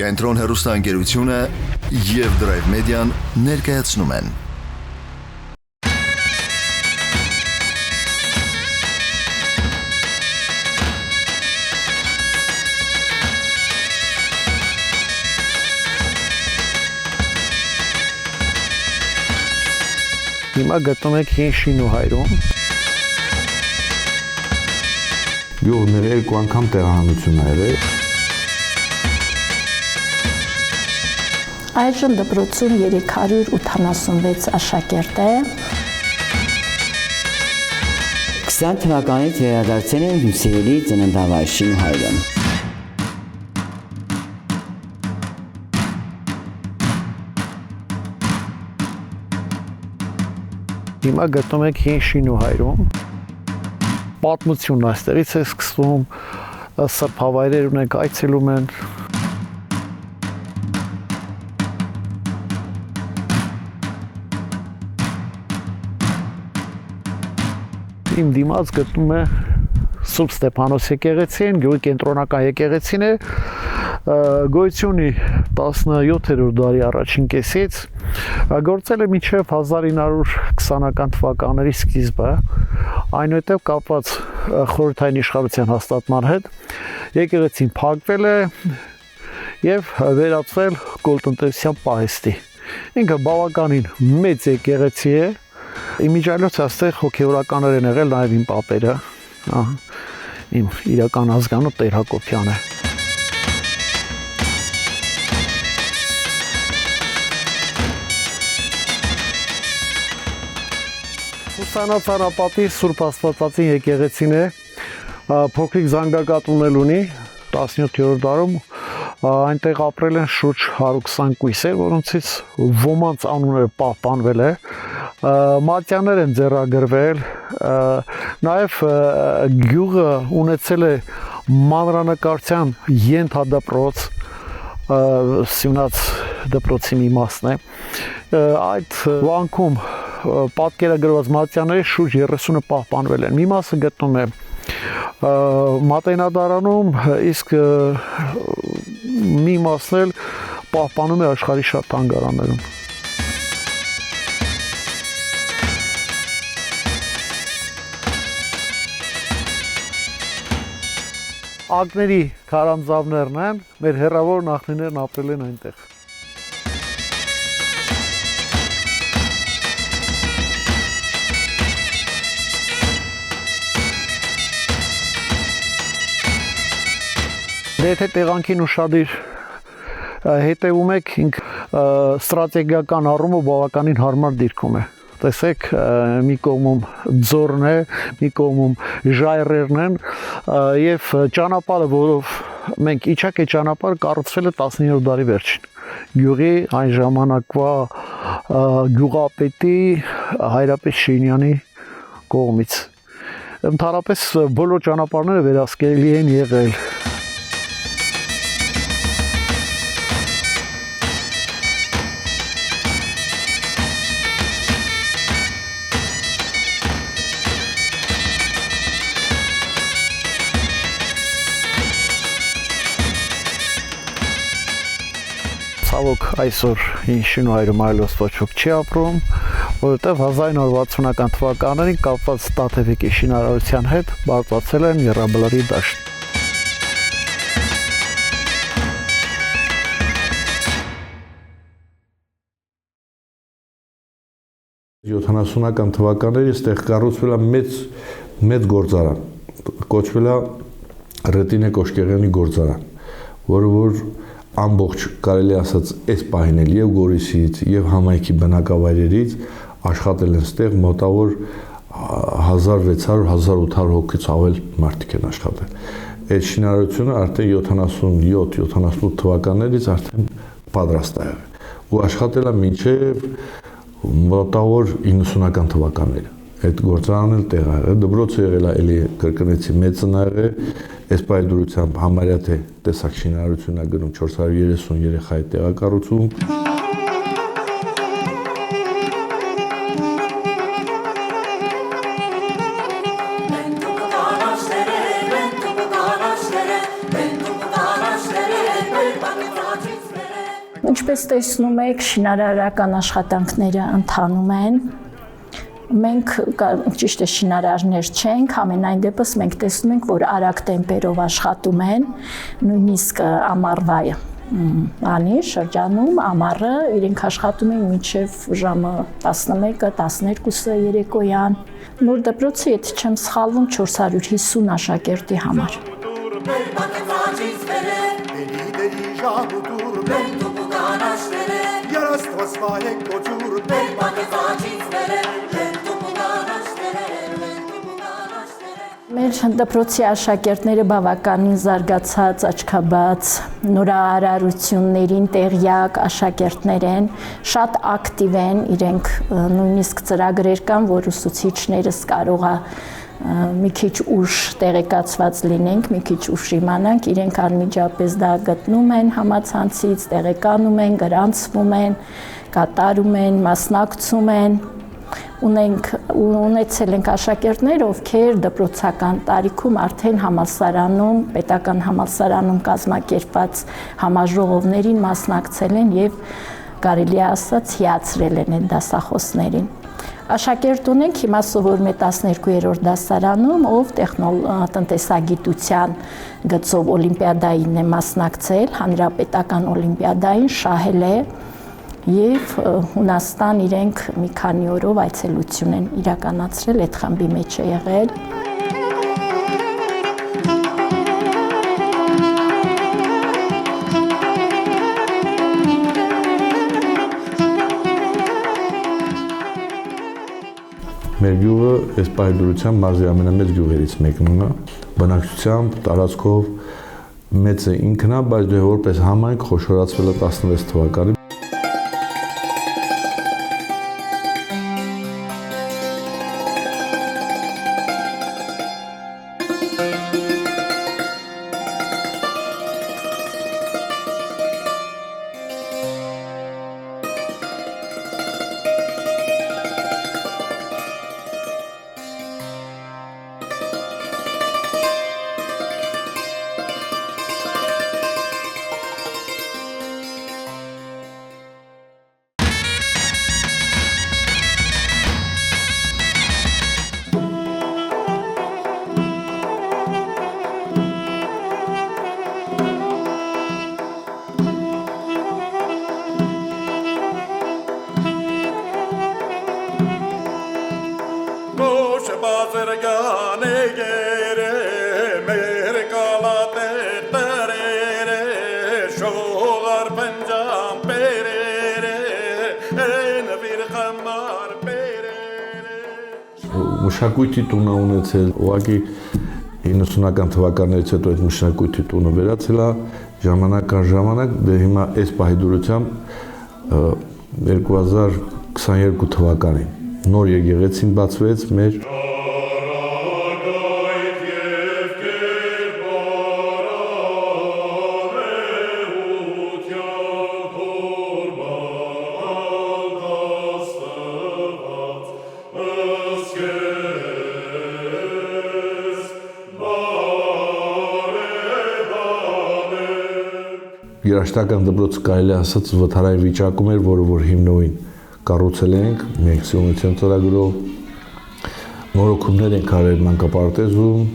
Կենտրոն հեռուստաընկերությունը և Drive Media-ն ներկայացնում են։ Հիմա գտնում եք հին Շինուհայրում։ Գյուղները երկու անգամ տեղահանություն ա եղել։ Այժմ դպրոցում 386 աշակերտ է։ 20 թվականից վերադարձել են Հյուսիսի ծննդավայր Շինուհայրը։ Հիմա գտնում եք հին Շինուհայրում։ Պատմությունն այստեղից է սկսվում, սրբավայրեր ունենք, այցելում են։ Իմ դիմաց գտնում է Սուրբ Ստեփանոս եկեղեցին, գյուղի կենտրոնական եկեղեցին է, գոյություն ունի 17-րդ դարի առաջին կեսից, գործել է մինչև 1920-ական թվականների սկիզբը, այնուհետև կապված խորհրդային իշխանության հաստատման հետ, եկեղեցին փակվել է եւ վերածվել կոլտնտեսության պահեստի։ Ինքը բավականին մեծ եկեղեցի է։ Իմիջիայլոց այստեղ հոգևորականներ են եղել նաև իմ պապերը, իմ իրական ազգանունը Տեր Հակոբյան է։ Ուսանած անապատի Սուրբ Աստվածածին եկեղեցին է, փոքրիկ զանգակատ ունել ունի 17-րդ դարում, այնտեղ ապրել են շուրջ 120 կույսեր, որոնցից ոմանց անունները պահպանվել է, մատյաներ են ձեռագրվել, նաև գյուղը ունեցել է մանրանկարչության ենթադպրոց, Սյունած դպրոցի մի մասն է, այդ վանքում պատկերագրված մատյանների շուրջ 30-ը պահպանվել են, մի մասը գտնում է Մատենադարանում, իսկ մի մասն էլ պահպանում է աշխարհի շատ թանգարաններում։ Ակների քարանձավներն են, մեր հեռավոր նախնիներն ապրել են այնտեղ։ Եթե տեղանքին ուշադիր հետևում եք, ինքը ստրատեգիական առումով բավականին հարմար դիրքում է։ Տեսեք, մի կողմում ձորն է, մի կողմում ժայռերն են, եւ ճանապարհը, որով մենք իջակ է ճանապարհը կառուցվել է 19-րդ դարի վերջին։ Գյուղի այն ժամանակվա գյուղապետի Հայրապետ Շինյանի կողմից։ Ընդհանրապես բոլոր ճանապարհները վերահսկելի են եղել։ Ցավոք այսօր հին Շինուհայրում այլոց ոչ ոք չի ապրում, որովհետև 1960-ական թվականներին կապված Տաթևիկի շինարարության հետ բարձրացել են Եռաբլրի դաշտ։ Յոթանասունական թվականների այստեղ կառուցվել է մեծ գործարան, կոչվել է Ռետինե Կոշկեղյանի գործարան, որը որ ամբողջ կարելի ասած այս պահին էլ եւ Գորիսից եւ համայնքի բնակավայրերից աշխատել են ստեղ մոտավոր 1600-1800 հոգից ավել մարդիկ են աշխատել։ Այդ շինարարությունը արդեն 77-78 թվականներից արդեն պատրաստ է եղել ու աշխատել է մինչև մոտավոր 90-ական թվականները։ Այդ գործարանն էլ տեղ ա եղել, դպրոցը եղել է էլի կրկնեցի մեծն ա եղել, այս պայդրությամբ համարյա թե տեսակ շինարարությունն ա գնում 430 երեխայի տեղակառուցում։ Party. Ինչպես տեսնում եք, շինարարական աշխատանքները ընթանում են։ Մենք ճիշտ է շինարարներ չենք, ամենայն դեպս մենք տեսնում ենք, որ արագ տեմպերով աշխատում են, նույնիսկ ամառվա շրջանում ամառը իրենք աշխատում են մինչև ժամը 11-12 երեկոյան։ Նոր դպրոցը, եթե չեմ սխալվում, 450 աշակերտի համար։ Մեր դպրոցի աշակերտները բավականին զարգացած, աչքաբաց, նորարարություններին տեղյակ աշակերտներ են, շատ ակտիվ են, իրենք նույնիսկ ծրագրեր կան, որ ուսուցիչներս կարող է մի քիչ ուշ տեղեկացված լինենք, մի քիչ ուշ իմանանք, իրենք անմիջապես դա գտնում են համացանցից, տեղեկանում են, գրանցվում են, կատարում են, մասնակցում են։ Ունեցել ենք աշակերտներ, ովքեր դպրոցական տարիքում արդեն համալսարանում, պետական համալսարանում կազմակերպված համաժողովներին մասնակցել են եւ կարելի է ասած հիացրել են այդ դասախոսներին։ Աշակերտ ունենք հիմա սովորում է 12-րդ դասարանում, ով տնտեսագիտության գծով օլիմպիադային է մասնակցել, հանրապետական օլիմպիադային շահել է եւ Հունաստան իրենք մի քանի օրով այցելություն են իրականացրել, այդ խմբի մեջ է եղել։ Մեր գյուղը այս պայդրությամբ մարզի ամենամեծ գյուղերից մեկն է, բնակչությամբ, տարածքով մեծ է ինքնա, բայց դե որպես համայնք խոշորացվել է 16 թվականին։ Մշակույթի տունը ունեցել, ուղղակի 90-ական թվականներից հետո այդ մշակույթի տունը վերացել է, ժամանակ կան ժամանակ, դե հիմա այս պահի դուրությամբ 2022 թվականին նոր եկեղեցին բացվեց մեր երաշտական դպրոցը կարելի ասած վթարային վիճակում էր, որը որ հիմնովին կառուցել ենք, մենք սիոնության ծրագրով, նորոգումներ ենք արել մանկապարտեզում։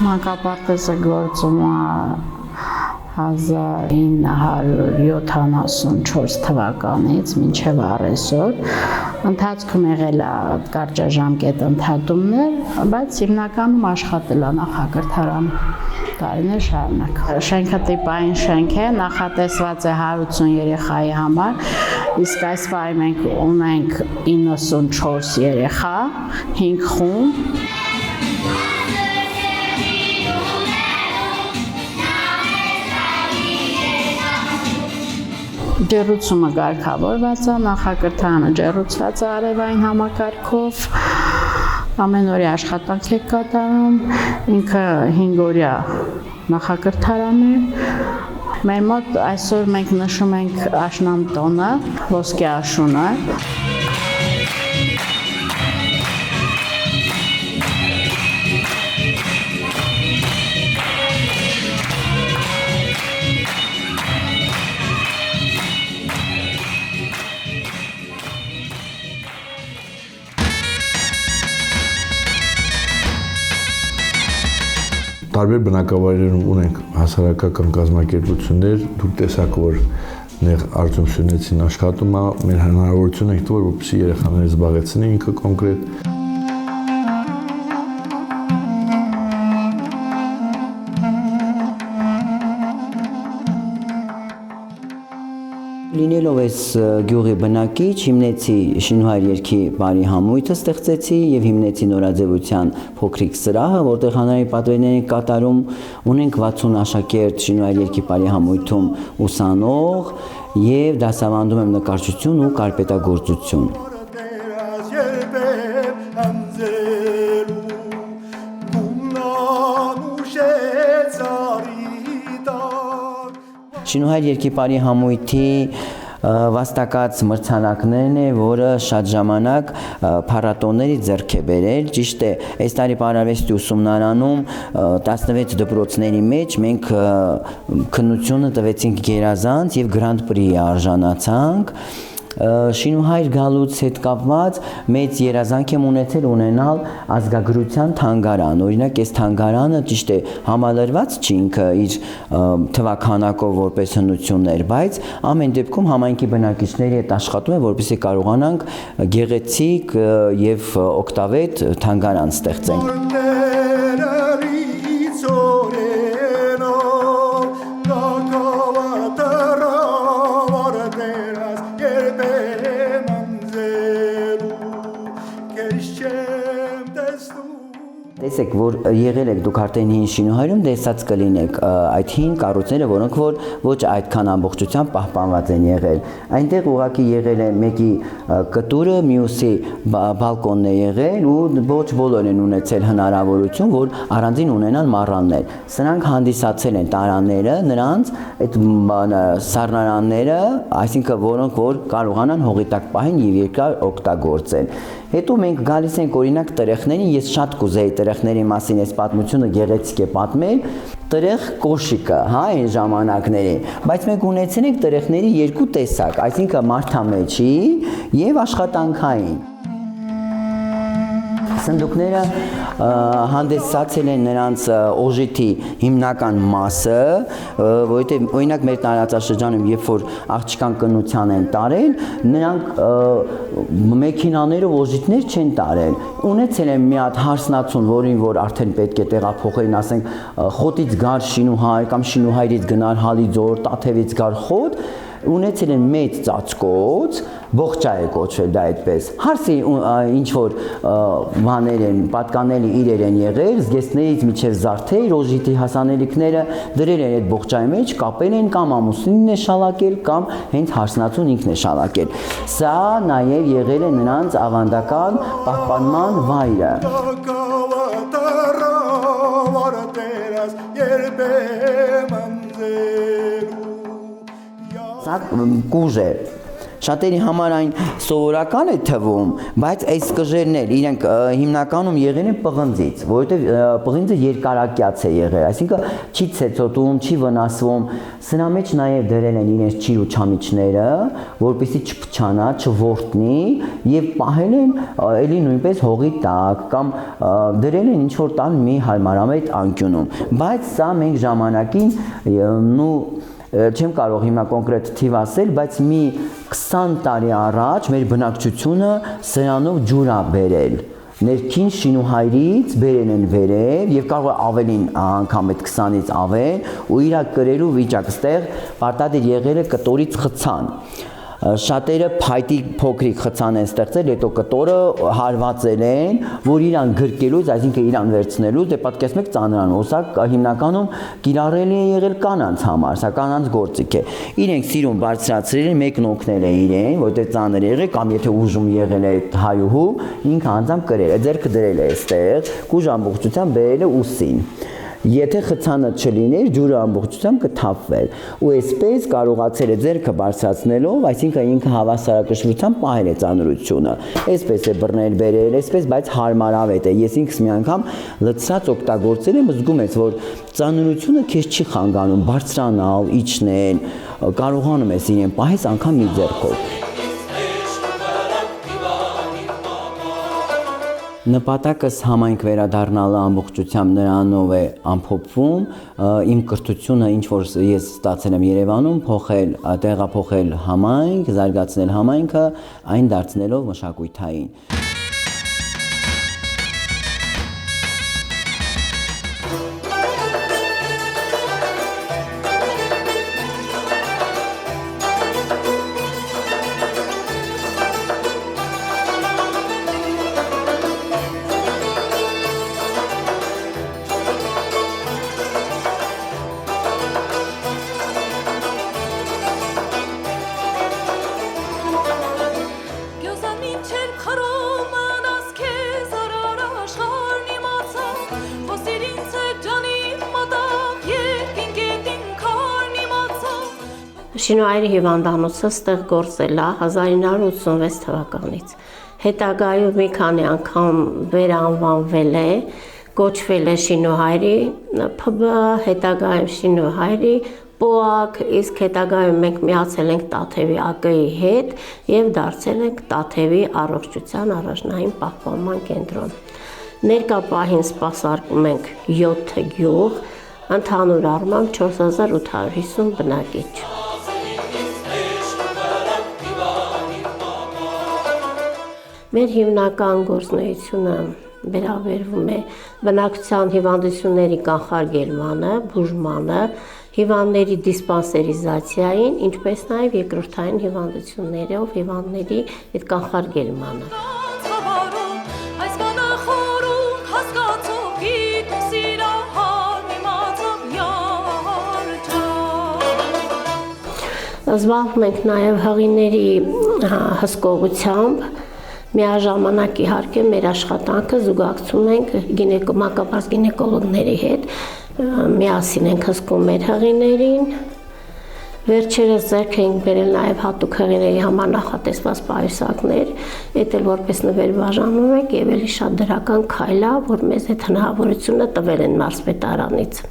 Մանկապարտեզը գործում է 1974 թվականից մինչև առեսօր։ Ընթացքում եղել է կարճաժամկետ ընդհատումներ, բայց հիմնականում աշխատել է նախակրթարանը տարիներ շարունակ։ Շենքը տիպային շենք է, նախատեսված է 180 երեխայի համար, իսկ այս պահի մենք ունենք 94 երեխա, 5 խումբ։ Ջեռուցումը կարգավորված է, նախակրթարանը ջեռուցված է արևային համակարգով, ամենօրյա աշխատանք է կատարում, ինքը 5 օրյա նախակրթարան է։ Մեր մոտ այսօր մենք նշում ենք աշնան տոնը, ոսկե աշունը։ Տարբեր բնակավայրերում ունենք հասարակական կազմակերպություններ, դուք տեսաք, որ նեղ Արտյոմ Սյունեցին աշխատում է, մեր հնարավորություն ենք տվել, որպեսզի երեխաները զբաղեցնի ինքը կոնկրետ։ Լինելով այս գյուղի բնակիչ, հիմնեցի Շինուհայր երգի բարի համույթը ստեղծեցի եւ հիմնեցի նորաձևության փոքրիկ սրահը, որտեղ հանրային պատվերներ են կատարում, ունենք 60 աշակերտ Շինուհայր երգի բարի համույթում ուսանող եւ դասավանդում եմ նկարչություն ու կարպետագործություն։ Շինուհայր երգի բարի համույթի վաստակած մրցանակներն է, որը շատ ժամանակ փառատոների ձեռք է բերել։ Ճիշտ է, այս տարի Պարարվեստի ուսումնարանում 16 դպրոցների մեջ մենք քննությունը տվեցինք գերազանց եւ Grand Prix-ի արժանացանք։ Շինուհայր գալուց հետ կապված մեծ երազանք եմ ունենալ ազգագրության թանգարան։ Օրինակ, այս թանգարանը ճիշտ է համալրված չի ինքը իր թվականակով որպես հնություններ, բայց ամեն դեպքում համայնքի բնակիչների հետ աշխատում է, որպեսզի կարողանանք գեղեցիկ եւ օգտավետ թանգարան ստեղծենք։ Տեսեք, որ եղել եք դուք արդեն հին Շինուհայրում, տեսած կլինեք այդ հին կառույցները, որոնք որ ոչ այդքան ամբողջությամբ պահպանված են եղել։ Այնտեղ ուղղակի եղել է մեկի կտուրը, մյուսի բալկոնն է եղել ու ոչ բոլորն են ունեցել հնարավորություն, որ առանձին ունենան մառաններ։ Սրանք հանդիսացել են տարաները, նրանց այդ սառնարանները, այսինքն որոնք որ կարողանան հողի տակ պահեն եւ երկար օգտագործել։ Հետո մենք գալիս ենք օրինակ տրեխներին, ես շատ կուզեի տրեխների մասին այս պատմությունը գեղեցիկ է պատմել, տրեխ կոշիկը, հա, այն ժամանակների, բայց մենք ունեցել ենք տրեխների երկու տեսակ, այսինքն մարդամեջի եւ աշխատանքային։ Սնդուկները հանդեսացել են նրանց օժիթի հիմնական մասը, որովհետև օրինակ մեր տարածաշրջանում, երբ որ աղջկան կնության են տարել, նրանք մեքենաներով օժիթներ չեն տարել։ Ունեցել են մի հատ հարսնացուն, որին որ արդեն պետք է տեղափոխեն, ասենք խոտից գար Շինուհայր կամ Շինուհայրից գնար Հալիձոր, Տաթևից գար խոտ, ունեցել են մեծ ծածկոց, ողջա է կոչվել դա այդպես։ Հարսի ինչ որ բաներ են, պատկանելի իրեր են եղել, զգեստներից միջև զարդեր, օժիթի հասանելիքները դրել են այդ ողջայի մեջ, կապել են կամ ամուսինն է շալակել կամ հենց հարսնացուն ինքն է շալակել։ Սա նաև եղել է նրանց ավանդական պահպանման վայրը։ Սա կուժ է։ Շատերի համար այն սովորական է թվում, բայց այս կժերն էլ իրենք հիմնականում եղել են պղնձից, որովհետև պղինձը երկարակյաց է եղել, այսինքն չի ցեցոտում, չի վնասվում, սրա մեջ նաև դրել են իրենց ճիր ու չամիչները, որպեսզի չփչանա, չորտնի եւ պահել են էլի նույնպես հողի տակ կամ դրել են ինչ որ տան մի հարմարամետ անկյունում, բայց սա մենք ժամանակին չեմ կարող հիմա կոնկրետ թիվ ասել, բայց մի 20 տարի առաջ մեր բնակչությունը սրանով ջուր է բերել։ Ներքին Շինուհայրից բերել են վերև եւ կարող է ավելին անգամ այդ 20-ից ավել ու իրա կրելու վիճակ ստեղ պարտադիր եղել է կտորից խցան։ Շատերը փայտի փոքրիկ խցան են ստեղծել, հետո կտորը հարվածել են, որ իրան գրկելուց, այսինքն իրան վերցնելուց, դե պատկերացնում եք ծանրանում, սա հիմնականում կիրառելի է եղել կանանց համար, սա կանանց գործիք է։ Իրենք սիրուն բարձրացրել են, մեկն օգնել է իրեն, որտեղ ծանր եղել, կամ եթե ուժում եղել է հայուհու, ինքը անձամբ կրել է, ձեռքը դրել է այստեղ, կուժ ամբողջությամբ բերել է ուսին։ Եթե խցանը չլիներ, ջուրը ամբողջությամբ կթափվեր, ու այսպես կարողացել է ձեռքը բարձրացնելով, այսինքն ինքը հավասարակշռությամբ պահել է ծանրությունը։ Այսպես է բռնել բերել, այսպես, բայց հարմարավետ է։ Ես ինքս մի անգամ լցրած օգտագործել եմ, զգում ես, որ ծանրությունը քեզ չի խանգարում բարձրանալ, իջնել, կարողանում ես իրեն պահես անգամ մի ձեռքով։ Նպատակս համայնք վերադառնալը ամբողջությամբ նրանով է ամփոփվում, իմ կրթությունը ինչ որ ես ստացել եմ Երևանում, տեղափոխել համայնք, զարգացնել համայնքը, այն դարձնելով մշակութային։ Շինուհայրի հիվանդանոցը ստեղ գործել է 1986 թվականից։ Հետագայում մի քանի անգամ վերանվանվել է, կոչվել է Շինուհայրի ՓԲ, հետագայում Շինուհայրի ՊՕԱԿ, իսկ հետագայում մենք միացել ենք Տաթևի ԱԿ-ի հետ եւ դարձել ենք Տաթևի առողջության առաջնային պահպանման կենտրոն։ Ներկա պահին սպասարկում ենք 7 գյուղ, ընդհանուր առմամբ 4850 բնակիչ։ Մեր հիմնական գործունեությունը վերաբերվում է բնակչության հիվանդությունների կանխարգելմանը, բուժմանը, հիվանդների դիսպանսերիզացիային, ինչպես նաև երկրորդային հիվանդություններով հիվանդների այդ կանխարգելմանը։ Զբաղվում ենք նաև հղիների հսկողությամբ, միաժամանակ իհարկե մեր աշխատանքը զուգակցում ենք մանկաբարձ գինեկոլոգների հետ, միասին ենք հսկում մեր հղիներին։ Վերջերս ձեռք ենք բերել նաև հատուկ հղիների համար նախատեսված պայուսակներ, դա էլ որպես նվեր բաժանում ենք եւ էլի շատ դրական քայլ է, որ մեզ այդ հնարավորությունը տվել են մարզպետարանից։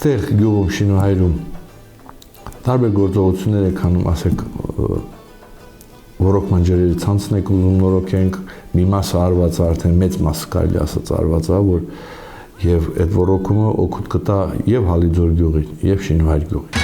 Ստեղ գյուղում Շինուհայրում տարբեր գործողություններ եք անում, ասեք, ռոռոկման ջրերի ցանցն եք ուզում նորոգենք, մի մասը արված է, արդեն մեծ մասը կարելի ասած արված է, որ եւ այդ ռոռոկումը օգուտ կտա եւ Հալիձոր գյուղին, եւ Շինուհայր գյուղին։